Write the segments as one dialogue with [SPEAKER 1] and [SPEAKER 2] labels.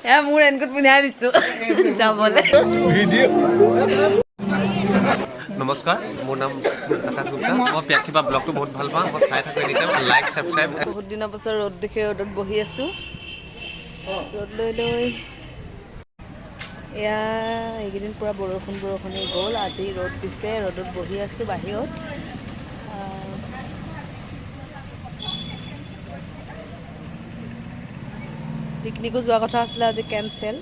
[SPEAKER 1] এয়া মোৰ ৰেইনকোট পিন্ধাই দিছোঁ যাবলৈ।
[SPEAKER 2] নমস্কাৰ, মোৰ নাম আকাশ গুপ্তা। মই প্যাক্ষিপা ব্লগটো বহুত ভাল পাওঁ। মই চাই থাকোঁ এনি টাইম, লাইক ছাবস্ক্ৰাইব।
[SPEAKER 1] বহুত দিনৰ পাছত ৰ'দ দেখি ৰ'দত বহি আছোঁ। ৰ'দ লৈ লৈ এয়া এইকেইদিন পূৰা বৰষুণেই গ'ল। আজি ৰ'দ দিছে, ৰ'দত বহি আছোঁ বাহিৰত। পিকনিকো যোৱা কথা আছিলে, আজি কেঞ্চেল।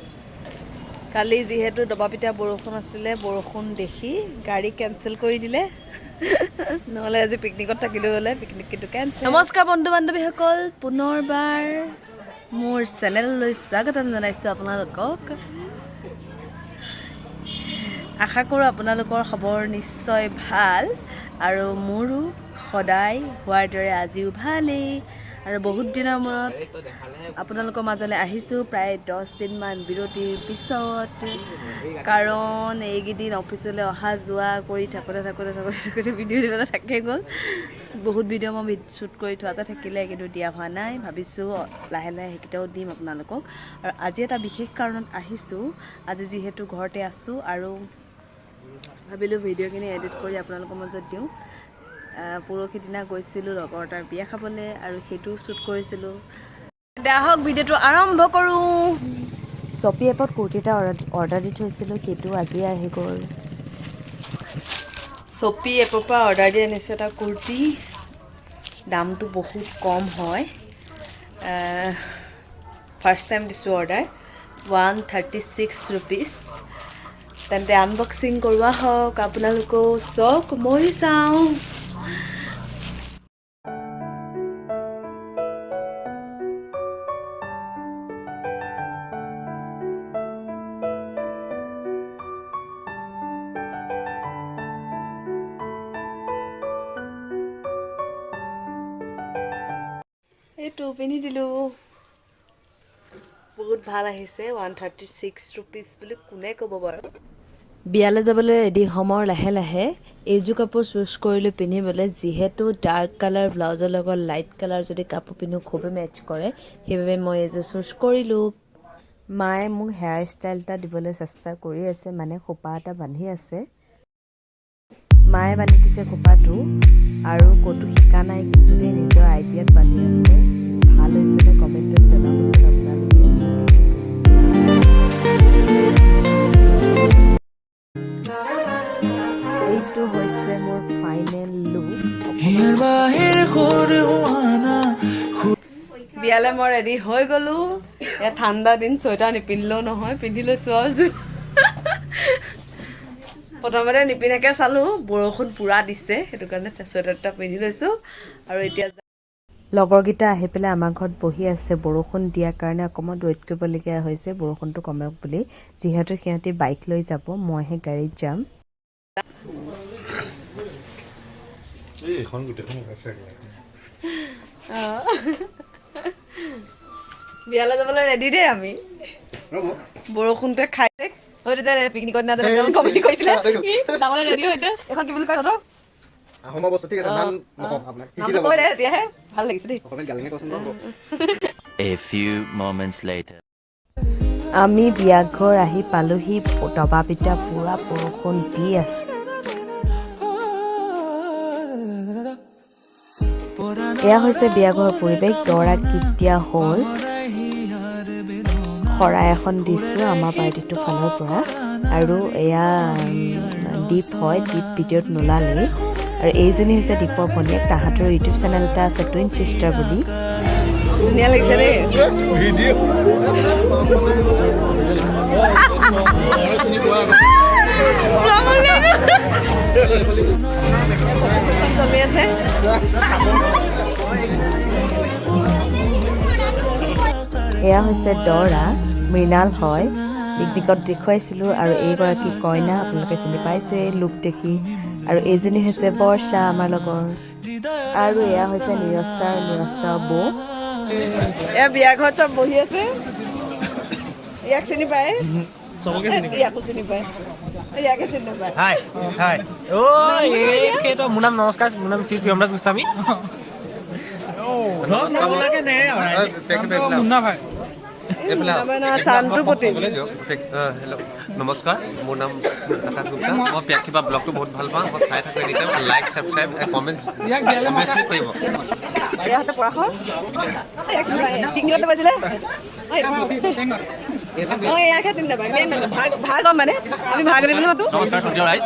[SPEAKER 1] কালি যিহেতু দবাপিটা বৰষুণ আছিলে, বৰষুণ দেখি গাড়ী কেঞ্চেল কৰি দিলে। নহ'লে আজি পিকনিকত থাকিলোঁ হ'লে, পিকনিক কিন্তু কেঞ্চেল। নমস্কাৰ বন্ধু বান্ধৱীসকল, পুনৰবাৰ মোৰ চেনেললৈ স্বাগতম জনাইছোঁ আপোনালোকক। আশা কৰোঁ আপোনালোকৰ খবৰ নিশ্চয় ভাল, আৰু মোৰো সদায় হোৱাৰ দৰে আজিও ভালেই। আৰু বহুত দিনৰ মূৰত আপোনালোকৰ মাজলৈ আহিছোঁ, প্ৰায় 10 দিনমান বিৰতিৰ পিছত। কাৰণ এইকেইদিন অফিচলৈ অহা যোৱা কৰি থাকোঁতে ভিডিঅ' দিবলৈ থাকি গ'ল। বহুত ভিডিঅ' মই শ্বুট কৰি থোৱাতে থাকিলে, কিন্তু দিয়া হোৱা নাই। ভাবিছোঁ লাহে লাহে সেইকেইটাও দিম আপোনালোকক। আৰু আজি এটা বিশেষ কাৰণত আহিছোঁ। আজি যিহেতু ঘৰতে আছোঁ, আৰু ভাবিলোঁ ভিডিঅ'খিনি এডিট কৰি আপোনালোকৰ মাজত দিওঁ। পৰহি দিনা গৈছিলোঁ লগৰ এটাৰ বিয়া খাবলৈ, আৰু সেইটোও শ্বুট কৰিছিলোঁ। আহক ভিডিঅ'টো আৰম্ভ কৰোঁ। শ্বপি এপত কুৰ্তি এটা অৰ্ডাৰ দি থৈছিলোঁ, সেইটো আজি আহি গ'ল। শ্বপি এপৰ পৰা অৰ্ডাৰ দি আনিছোঁ এটা কুৰ্তি। দামটো বহুত কম হয়। ফাৰ্ষ্ট টাইম দিছোঁ অৰ্ডাৰ, 136 ৰুপিজ। তেন্তে আনবক্সিং কৰোৱা হওক, আপোনালোকেও চাওক, ময়ো চাওঁ। এইটো পিন্ধি দিলোঁ, বহুত ভাল আহিছে। 136 ৰুপিজ বুলি কোনে ক'ব বাৰু। বিয়ালৈ যাবলৈ ৰেডি হ'ম লাহে লাহে। এইযোৰ কাপোৰ চুজ কৰিলোঁ পিন্ধিবলৈ, যিহেতু ডাৰ্ক কালাৰ ব্লাউজৰ লগত লাইট কালাৰ যদি কাপোৰ পিন্ধো খুবেই মেটচ কৰে, সেইবাবে মই এইযোৰ চুজ কৰিলোঁ। মায়ে মোক হেয়াৰ ষ্টাইল এটা দিবলৈ চেষ্টা কৰি আছে, মানে খোপা এটা বান্ধি আছে। মায়ে বান্ধি দিছে খোপাটো, আৰু ক'তো শিকা নাই কিন্তু দেই, নিজৰ আইডিয়াত বান্ধি আছে। ভাল হৈছেনে কমেণ্টত জনাবচোন আপোনালোকে। এইটো হৈছে মোৰ ফাইনেল লুক। বিয়ালৈ মই ৰেডি হৈ গ'লোঁ। ঠাণ্ডা দিন, চুৱেটাৰ নিপিন্ধিলেও নহয়, পিন্ধি লৈছোঁ আৰু। প্ৰথমতে নিপিন্ধাকৈ চালোঁ, বৰষুণ পূৰা দিছে, সেইটো কাৰণে চুৱেটাৰ এটা পিন্ধি লৈছোঁ। আৰু এতিয়া লগৰকেইটা আহি পেলাই আমাৰ ঘৰত বহি আছে। বৰষুণ দিয়াৰ কাৰণে অকণমান ৱেইট কৰিবলগীয়া হৈছে, বৰষুণটো কমক বুলি। যিহেতু সিহঁতি বাইক লৈ যাব, মইহে গাড়ীত যাম। বিয়ালৈ যাবলৈ ৰেডি দেই আমি। বৰষুণটোৱে খাই হয়তো যে পিকনিকত নাযায় কমেডি কৰিছিলে, যাবলৈ ৰেডি হৈছে। এখন কি বুলি কয় তহঁতৰ? তেতিয়াহে ভাল লাগিছে দেই।
[SPEAKER 3] A few moments later.
[SPEAKER 1] আমি বিয়াঘৰ আহি পালোহি, দবাপিটা পূৰা বৰষুণ দি আছে। এয়া হৈছে বিয়াঘৰৰ পৰিৱেশ। দৰা গীত দিয়া হ'ল, শৰাই এখন দিছোঁ আমাৰ পাৰ্টিটোৰ ফালৰ পৰা। আৰু এয়া দীপ হয়, দীপ ভিডিঅ'ত নোলালেই। আৰু এইজনী হৈছে দীপৰ ভনীয়েক। তাহাঁতৰ ইউটিউব চেনেল এটা আছে, টুইন চিষ্টাৰ বুলি। ধুনীয়া লাগিছে দেই। চলি আছে। এয়া হৈছে দৰা, মৃণাল হয়। পিকনিকত দেখুৱাইছিলোঁ। আৰু এইগৰাকী কইনা, আপোনালোকে চিনি পাইছে লুক দেখি। আৰু এইজনী হৈছে বৰ্ষা, আমাৰ লগৰ। আৰু এয়া হৈছে নিৰশ্বাৰ বৌ। এয়া বিয়া ঘৰত চব বহি আছে। ইয়াক চিনি পায়, ইয়াকো চিনি পায়, ইয়াকে চিনি নাপায়।
[SPEAKER 2] মোৰ নাম নমস্কাৰ, মোৰ নাম শ্ৰী প্ৰিয়মৰাজ গোস্বামী। এইফালে
[SPEAKER 1] চানটোৰ প্ৰতি
[SPEAKER 2] হেল্ল' নমস্কাৰ মোৰ নাম আকাশ গুপ্তা মই প্যাক্ষী বা ব্লগটো বহুত ভাল পাওঁ মই চাই থাকোঁ এনিটাইম লাইক ছাবস্ক্ৰাইব কমেণ্ট অভিয়াছলি কৰিব
[SPEAKER 1] এয়া হৈছে পৰাশৰ পিকনিকতে গৈছিলে মই ইয়াকে চিন্তা পাই মেইন মানে ভাগ হ'ম মানে আমি ভাগ বুলি মাতো
[SPEAKER 2] নমস্কাৰ সন্ধিয়া ৰাইজ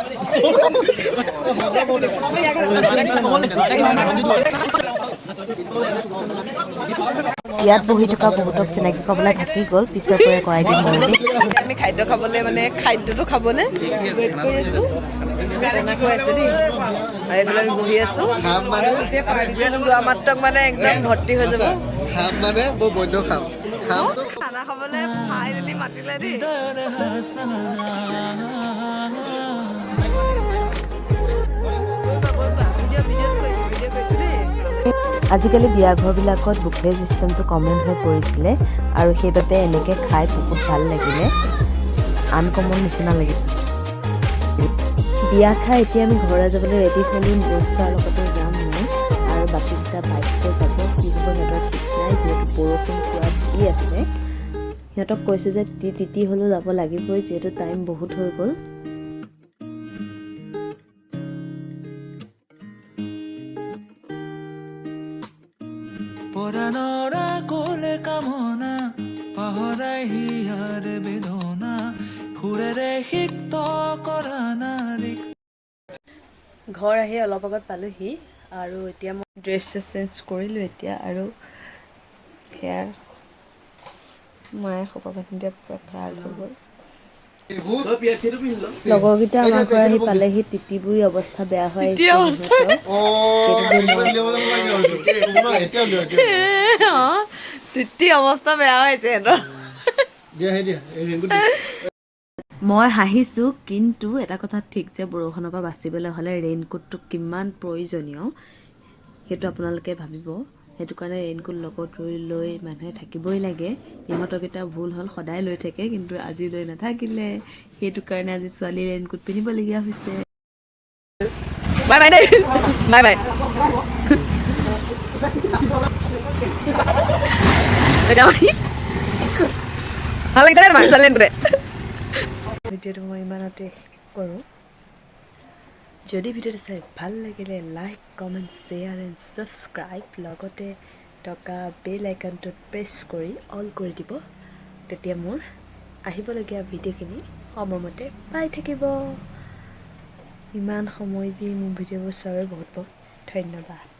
[SPEAKER 4] ইয়াত বহি থকা বহুতক চিনাকি পাবলৈ থাকি গ'ল পিছৰ পৰাই কৰাই দিম
[SPEAKER 1] আমি খাদ্য খাবলৈ মানে খাদ্যটো খাবলৈ ৱেইট কৰি আছোঁ তেনেকৈ আছে দেই আৰু এইফালে আমি বহি আছোঁ আৰু গোটেই পাৰ্টিটো যোৱা মাত্ৰক মানে একদম ভৰ্তি হৈ যাব
[SPEAKER 5] খাম মানে মই বন্য খাম
[SPEAKER 1] খানা খাবলৈ ফাইনেলি মাতিলে দেই
[SPEAKER 4] আজিকালি বিয়াঘৰবিলাকত বুফে চিষ্টেমটো কমন হৈ পৰিছিলে আৰু সেইবাবে এনেকৈ খাই বহুত ভাল লাগিলে আনকমন নিচিনা লাগিল বিয়া খাই এতিয়া আমি ঘৰলৈ যাবলৈ ৰেডি হ'লোঁ বছৰ লগতে যাম মই আৰু বাকীকেইটা বাইকতে যাব কি হ'ব সিহঁতৰ ঠিক নাই যিহেতু বৰষুণ পুৰা দি আছে সিহঁতক কৈছোঁ যে তিতি হ'লেও যাব লাগিবই যিহেতু টাইম বহুত হৈ গ'ল
[SPEAKER 6] পরানরা কোলে কামনা পাহৰাই হিয়াৰ বেদনা সুৰেৰে সিক্ত কৰা নাৰী
[SPEAKER 1] ঘৰ আহি অলপ আগত পালোহি আৰু এতিয়া মই ড্ৰেছ চেঞ্জ কৰিলোঁ এতিয়া আৰু সেয়া মায়ে খোপা বান্ধি দিয়া পূৰা খাৰ হৈ গ'ল লগৰকেইটা আমাৰ ঘৰ আহি পালেহি তিতিবুৰি অৱস্থা বেয়া হৈ তিতি অৱস্থা বেয়া হৈছে মই হাঁহিছোঁ কিন্তু এটা কথা ঠিক যে বৰষুণৰ পৰা বাচিবলৈ হ'লে ৰেইনকোটটো কিমান প্ৰয়োজনীয় সেইটো আপোনালোকে ভাবিব সেইটো কাৰণে ৰেইনকোট লগত লৈ মানুহে থাকিবই লাগে ইহঁতকেইটা ভুল হ'ল সদায় লৈ থাকে কিন্তু আজি লৈ নাথাকিলে সেইটো কাৰণে আজি ছোৱালী ৰেইনকোট পিন্ধিবলগীয়া হৈছে বাই বাই দেই বাই বাই ভাল লাগিছে তোমাৰ ছোৱালী ভিডিঅ'টো মই ইমানতে কৰোঁ যদি ভিডিঅ'টো চাই ভাল লাগিলে like comment share and subscribe লগতে টকা বেল আইকনটোত প্ৰেছ কৰি অল কৰি দিব তেতিয়া মোৰ আহিবলগীয়া ভিডিঅ'খিনি সময়মতে পাই থাকিব ইমান সময় দি মোৰ ভিডিঅ'বোৰ চোৱাৰ বহুত বহুত ধন্যবাদ